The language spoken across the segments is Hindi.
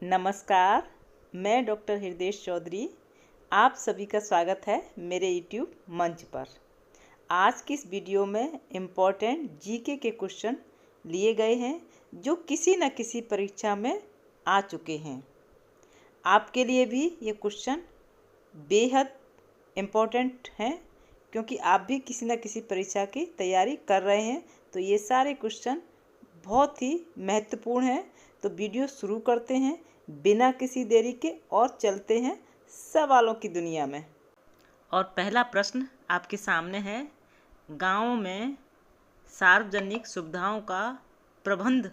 नमस्कार, मैं डॉक्टर हृदय चौधरी। आप सभी का स्वागत है मेरे यूट्यूब मंच पर। आज की इस वीडियो में इम्पोर्टेंट जीके के क्वेश्चन लिए गए हैं जो किसी न किसी परीक्षा में आ चुके हैं। आपके लिए भी ये क्वेश्चन बेहद इम्पोर्टेंट हैं क्योंकि आप भी किसी न किसी परीक्षा की तैयारी कर रहे हैं। तो ये सारे क्वेश्चन बहुत ही महत्वपूर्ण हैं। तो वीडियो शुरू करते हैं बिना किसी देरी के और चलते हैं सवालों की दुनिया में। और पहला प्रश्न आपके सामने है, गाँव में सार्वजनिक सुविधाओं का प्रबंध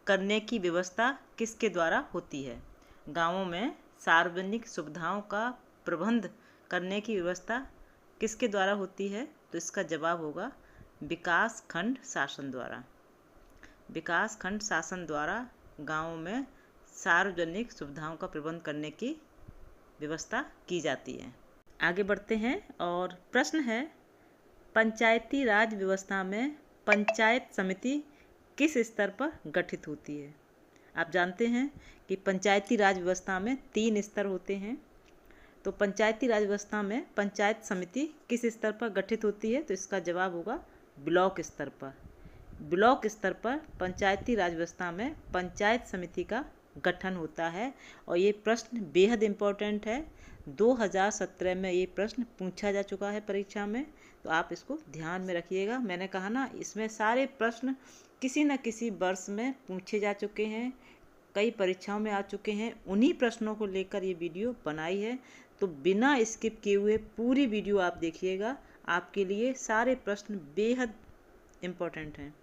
करने की व्यवस्था किसके द्वारा होती है? गाँवों में सार्वजनिक सुविधाओं का प्रबंध करने की व्यवस्था किसके द्वारा होती है? तो इसका जवाब होगा विकास खंड शासन द्वारा। विकास खंड शासन द्वारा गाँवों में सार्वजनिक सुविधाओं का प्रबंध करने की व्यवस्था की जाती है। आगे बढ़ते हैं और प्रश्न है, पंचायती राज व्यवस्था में पंचायत समिति किस स्तर पर गठित होती है? आप जानते हैं कि पंचायती राज व्यवस्था में 3 स्तर होते हैं। तो पंचायती राज व्यवस्था में पंचायत समिति किस स्तर पर गठित होती है? तो इसका जवाब होगा ब्लॉक स्तर पर। ब्लॉक स्तर पर पंचायती राज व्यवस्था में पंचायत समिति का गठन होता है। और ये प्रश्न बेहद इम्पोर्टेंट है। 2017 में ये प्रश्न पूछा जा चुका है परीक्षा में, तो आप इसको ध्यान में रखिएगा। मैंने कहा ना, इसमें सारे प्रश्न किसी न किसी वर्ष में पूछे जा चुके हैं, कई परीक्षाओं में आ चुके हैं। उन्हीं प्रश्नों को लेकर ये वीडियो बनाई है। तो बिना स्किप किए हुए पूरी वीडियो आप देखिएगा, आपके लिए सारे प्रश्न बेहद इम्पोर्टेंट हैं।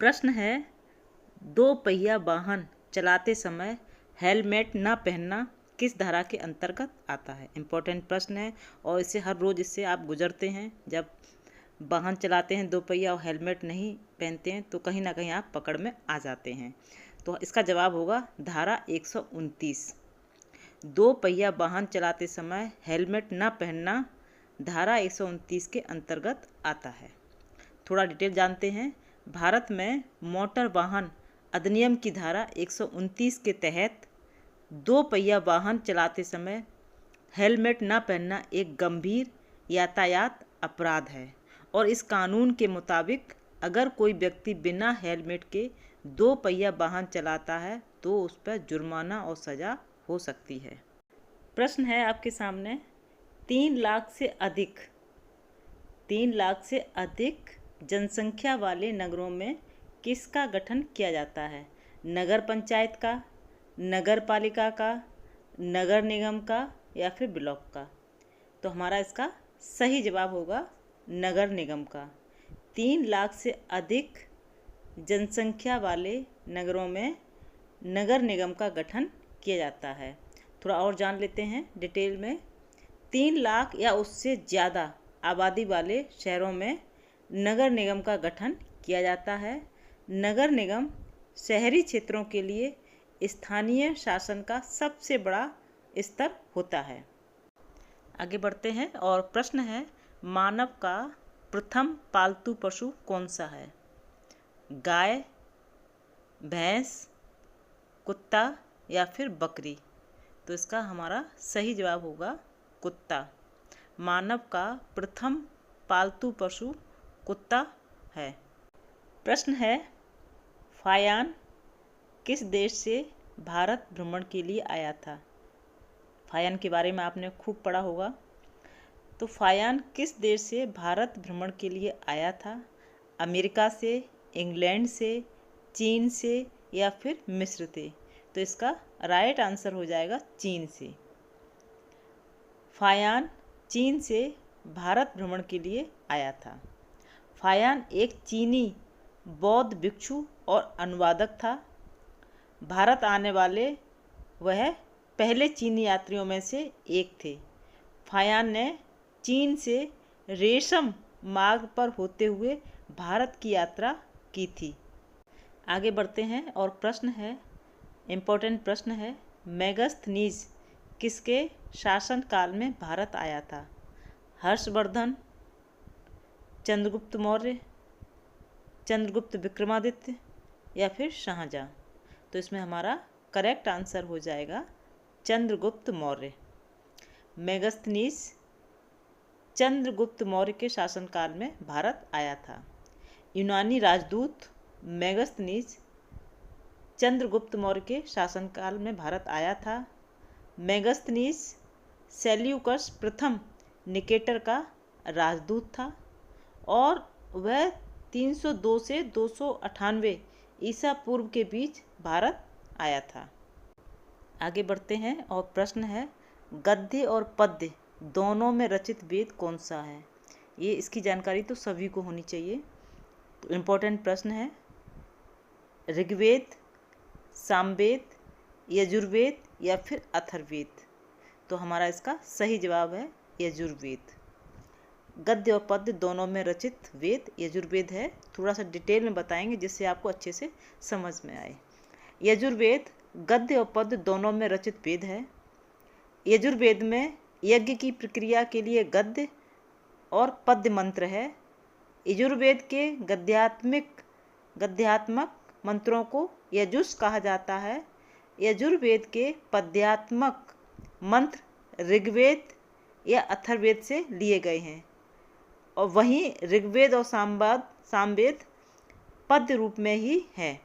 प्रश्न है, 2 पहिया वाहन चलाते समय हेलमेट न पहनना किस धारा के अंतर्गत आता है? इम्पोर्टेंट प्रश्न है और इसे हर रोज़ इससे आप गुजरते हैं। जब वाहन चलाते हैं 2 पहिया और हेलमेट नहीं पहनते हैं तो कहीं ना कहीं आप पकड़ में आ जाते हैं। तो इसका जवाब होगा धारा 129। 2 पहिया वाहन चलाते समय हेलमेट न पहनना धारा 129 के अंतर्गत आता है। थोड़ा डिटेल जानते हैं। भारत में मोटर वाहन अधिनियम की धारा 129 के तहत 2 पहिया वाहन चलाते समय हेलमेट न पहनना एक गंभीर यातायात अपराध है। और इस कानून के मुताबिक अगर कोई व्यक्ति बिना हेलमेट के 2 पहिया वाहन चलाता है तो उस पर जुर्माना और सज़ा हो सकती है। प्रश्न है आपके सामने, 3 लाख से अधिक जनसंख्या वाले नगरों में किसका गठन किया जाता है? नगर पंचायत का, नगर पालिका का, नगर निगम का या फिर ब्लॉक का? तो हमारा इसका सही जवाब होगा नगर निगम का। 3 लाख से अधिक जनसंख्या वाले नगरों में नगर निगम का गठन किया जाता है। थोड़ा और जान लेते हैं डिटेल में। 3 लाख या उससे ज़्यादा आबादी वाले शहरों में नगर निगम का गठन किया जाता है। नगर निगम शहरी क्षेत्रों के लिए स्थानीय शासन का सबसे बड़ा स्तर होता है। आगे बढ़ते हैं और प्रश्न है, मानव का प्रथम पालतू पशु कौन सा है? गाय, भैंस, कुत्ता या फिर बकरी? तो इसका हमारा सही जवाब होगा कुत्ता। मानव का प्रथम पालतू पशु कुत्ता है। प्रश्न है, फायान किस देश से भारत भ्रमण के लिए आया था? फायान के बारे में आपने खूब पढ़ा होगा। तो फायान किस देश से भारत भ्रमण के लिए आया था? अमेरिका से, इंग्लैंड से, चीन से या फिर मिस्र से? तो इसका राइट आंसर हो जाएगा चीन से। फायान चीन से भारत भ्रमण के लिए आया था। फायान एक चीनी बौद्ध भिक्षु और अनुवादक था। भारत आने वाले वह पहले चीनी यात्रियों में से एक थे। फायान ने चीन से रेशम मार्ग पर होते हुए भारत की यात्रा की थी। आगे बढ़ते हैं और प्रश्न है, इम्पोर्टेंट प्रश्न है, मेगस्थनीज किसके शासनकाल में भारत आया था? हर्षवर्धन, चंद्रगुप्त मौर्य, चंद्रगुप्त विक्रमादित्य या फिर शाहजहाँ? तो इसमें हमारा करेक्ट आंसर हो जाएगा चंद्रगुप्त मौर्य। मेगास्थनीज चंद्रगुप्त मौर्य के शासनकाल में भारत आया था। यूनानी राजदूत मेगास्थनीज चंद्रगुप्त मौर्य के शासनकाल में भारत आया था। मेगास्थनीज सेल्यूकस प्रथम निकेटर का राजदूत था और वह 302 से 298 ईसा पूर्व के बीच भारत आया था। आगे बढ़ते हैं और प्रश्न है, गद्य और पद्य दोनों में रचित वेद कौन सा है? ये इसकी जानकारी तो सभी को होनी चाहिए। तो इम्पोर्टेंट प्रश्न है, ऋग्वेद, सामवेद, यजुर्वेद या फिर अथर्ववेद? तो हमारा इसका सही जवाब है यजुर्वेद। गद्य और पद्य दोनों में रचित वेद यजुर्वेद है। थोड़ा सा डिटेल में बताएंगे जिससे आपको अच्छे से समझ में आए। यजुर्वेद गद्य और पद्य दोनों में रचित वेद है। यजुर्वेद में यज्ञ की प्रक्रिया के लिए गद्य और पद्य मंत्र है। यजुर्वेद के गद्यात्मक मंत्रों को यजुष कहा जाता है। यजुर्वेद के पद्यात्मक मंत्र ऋग्वेद या अथर्ववेद से लिए गए हैं और वहीं ऋग्वेद और सामवेद पद्य रूप में ही है।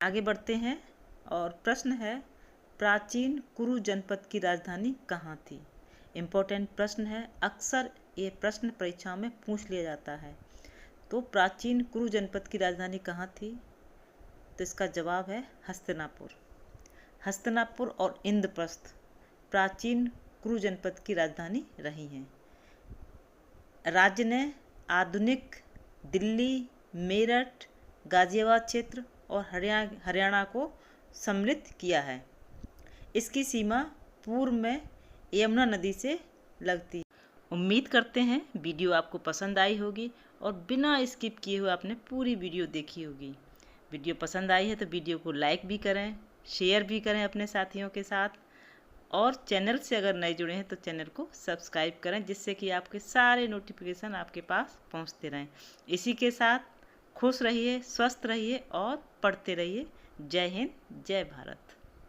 आगे बढ़ते हैं और प्रश्न है, प्राचीन कुरु जनपद की राजधानी कहाँ थी? इम्पोर्टेंट प्रश्न है, अक्सर ये प्रश्न परीक्षा में पूछ लिया जाता है। तो प्राचीन कुरु जनपद की राजधानी कहाँ थी? तो इसका जवाब है हस्तिनापुर। हस्तिनापुर और इंद्रप्रस्थ प्राचीन कुरु जनपद की राजधानी रही हैं। राज्य ने आधुनिक दिल्ली, मेरठ, गाजियाबाद क्षेत्र और हरियाणा को सम्मिलित किया है। इसकी सीमा पूर्व में यमुना नदी से लगती है। उम्मीद करते हैं वीडियो आपको पसंद आई होगी और बिना स्किप किए हुए आपने पूरी वीडियो देखी होगी। वीडियो पसंद आई है तो वीडियो को लाइक भी करें, शेयर भी करें अपने साथियों के साथ और चैनल से अगर नए जुड़े हैं तो चैनल को सब्सक्राइब करें जिससे कि आपके सारे नोटिफिकेशन आपके पास पहुंचते रहें। इसी के साथ खुश रहिए, स्वस्थ रहिए और पढ़ते रहिए। जय हिंद, जय भारत।